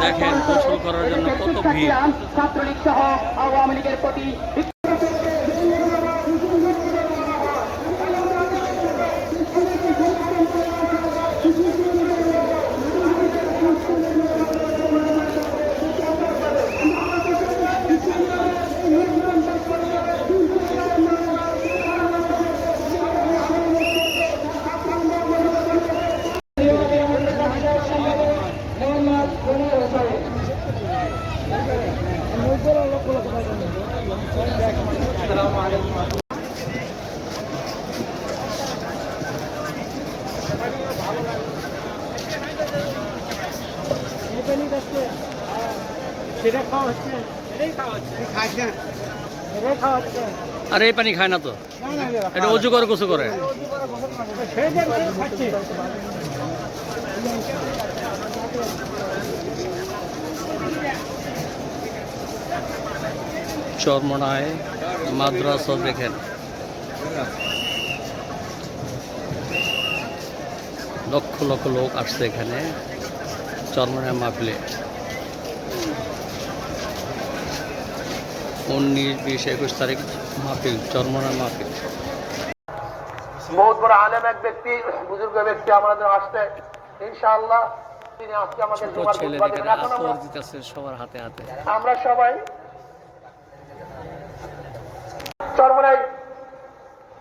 দেখেন গোসল করার জন্য কত ভিড়। ছাত্রলীগ সহ আওয়ামী লীগের প্রতি আর এই পানি খায় না তো, এটা অজু করে গোসল করে। চরমনায় মাদ্রাসা দেখেন, লক্ষ লক্ষ লোক আসছে এখানে চরমনায় মাহফিলে। 19, 20, 21 তারিখ মাহফিল, চরমনায় মাহফিল। বহুত বড় আলেম এক ব্যক্তি, বুজুর্গ ব্যক্তি আমাদের আসতে ইনশাআল্লাহ তিনি আজকে আমাদের জুমার খুতবা দেবেন। এখন সবার হাতে হাতে আমরা সবাই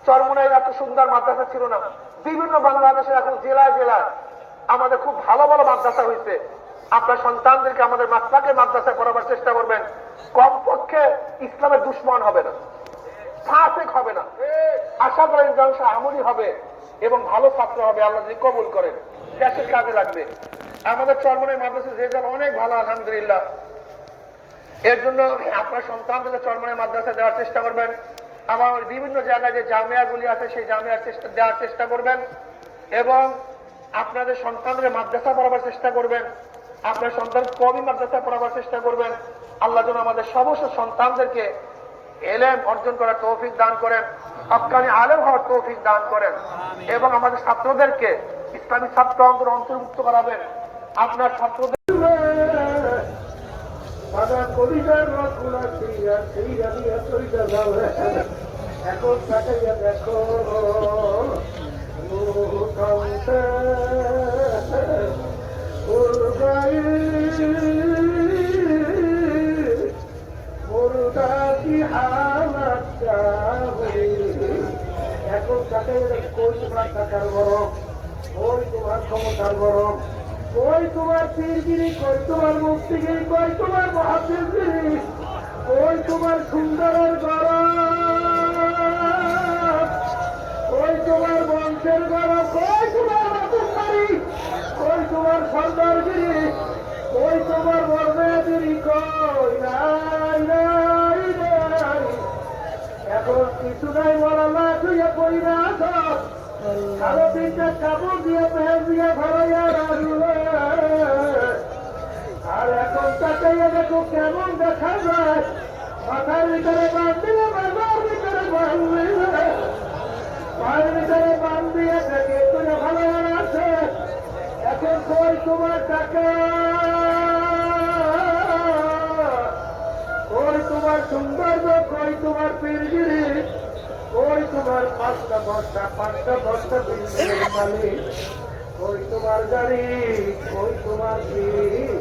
চরমনায় এত সুন্দর মাদ্রাসা ছিল না। বিভিন্ন বাংলাদেশের এখন জেলায় জেলায় আমাদের খুব ভালো ভালো মাদ্রাসা হয়েছে। আপনার সন্তানদেরকে আমাদের মাসলাকে মাদ্রাসায় পড়াবার চেষ্টা করবেন। কমপক্ষে ইসলামের দুশ্মন হবে না, ফাসিক হবে না, আশা করেন ইনশাআল্লাহ আমলি হবে এবং ভালো ছাত্র হবে। আল্লাহ যদি কবুল করেন দেশের কাজে লাগবে। আমাদের চরমনায় মাদ্রাসা রেজাল্ট অনেক ভালো আলহামদুলিল্লাহ। এর জন্য আপনার সন্তানদেরকে চরমনায় মাদ্রাসা দেওয়ার চেষ্টা করবেন। আমার বিভিন্ন জায়গায় যে জামিয়াগুলি আছে সেই জামিয়ার দেওয়ার চেষ্টা করবেন এবং আপনাদের সন্তানদের মাদ্রাসা পড়াবার চেষ্টা করবেন। আপনার সন্তান কওমি মাদ্রাসা পড়াবার চেষ্টা করবেন। আল্লাহ যেন আমাদের সমস্ত সন্তানদেরকে এলেম অর্জন করার তৌফিক দান করেন, হক্কানি আলেম হওয়ার তৌফিক দান করেন এবং আমাদের ছাত্রদেরকে ইসলামী ছাত্র অন্তর্ভুক্ত করাবেন। আপনার ছাত্রদের এখন দেখো এখন তাকে কই তোমার টাকার গরম, কই তোমার ক্ষমতার গরম, কই তোমার পীরগিরি, কই তোমার মুক্তিগিরি, কই তোমার মহাপীরগিরি, কই তোমার সুন্দরের গরম, কই তোমার বংশের গরম, কই তোমার মাতুকারি, কই তোমার সৌন্দর্যগিরি, কই তোমার বর্ণাগিরি, কই নাই নাই নাই। এখন কিছু নাই বলা না, তুই পড়ি না আরো তিনটা কাপড় দিয়ে পেঁয়াজ দিয়ে ভরাইয়া রাখবে। আর এখন তাকাইয়া দেখো কেমন দেখা যায়, মাথার ভিতরে বাঁধলে মাথার ভিতরে বাঁধবে, পায়ের ভিতরে বাঁধ দিয়ে দেখে তুলে ভালো আছে। এখন কই তোমার টাকা, কই তোমার সৌন্দর্য, কই তোমার পীরগিরি, কই তোমার পাঁচটা বস্তা বিল্ডিংয়ের মালিক, কই তোমার গাড়ি, কই তোমার পীর,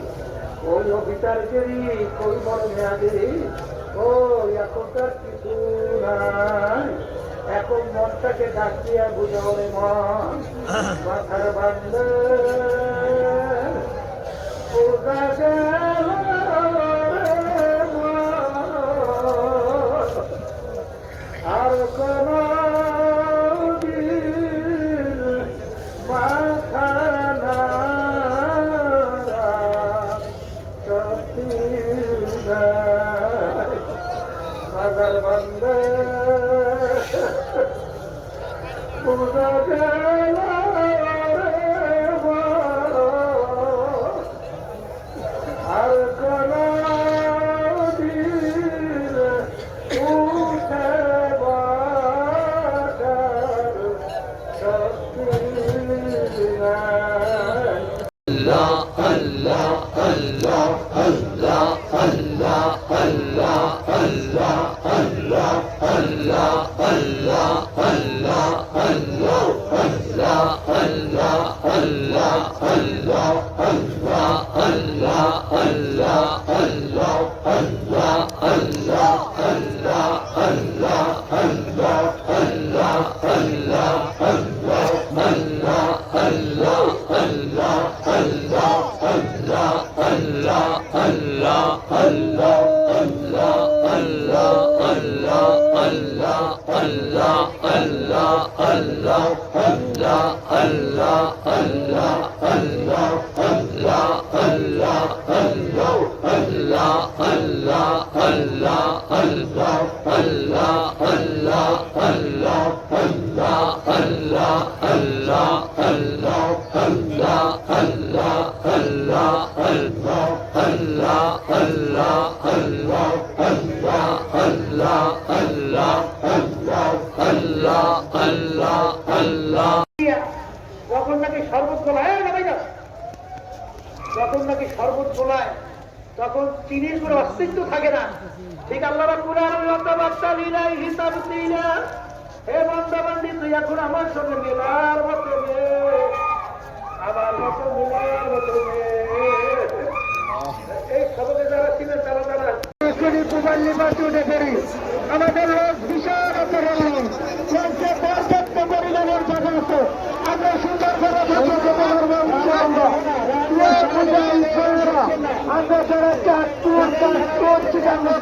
কই অফিসার গিরি, কই বড় মেয়াদি, কই এখনকার কিছু নাই। এখন মনটাকে ডাক দিয়া বুঝাও রে মন, মাথার বান্ধে পূজা গেল আর কোন মাথা না মাথার বান্ধে পূজা গেল যখন নাকি শরবত গোলায় যখন নাকি শরবত গোলায় তখন চিনির কোনো অস্তিত্ব থাকে না। ঠিক আল্লাহ রাব্বুল আলামিন অন্তবাত্তালিনাই হিসাব দিনা, হে বান্দা বান্দি তুই এখন আমার সঙ্গে মেলার মতো আমার মতো মেলার মতো এই সবকে যারা ছিলেন তারা আমাদের লোক বিশাল পর্যাপ্ত পরিমাণের জায়গা আছে। আমরা সুন্দর করে আমরা যারা চাঁদপুর চিটাঙ্গা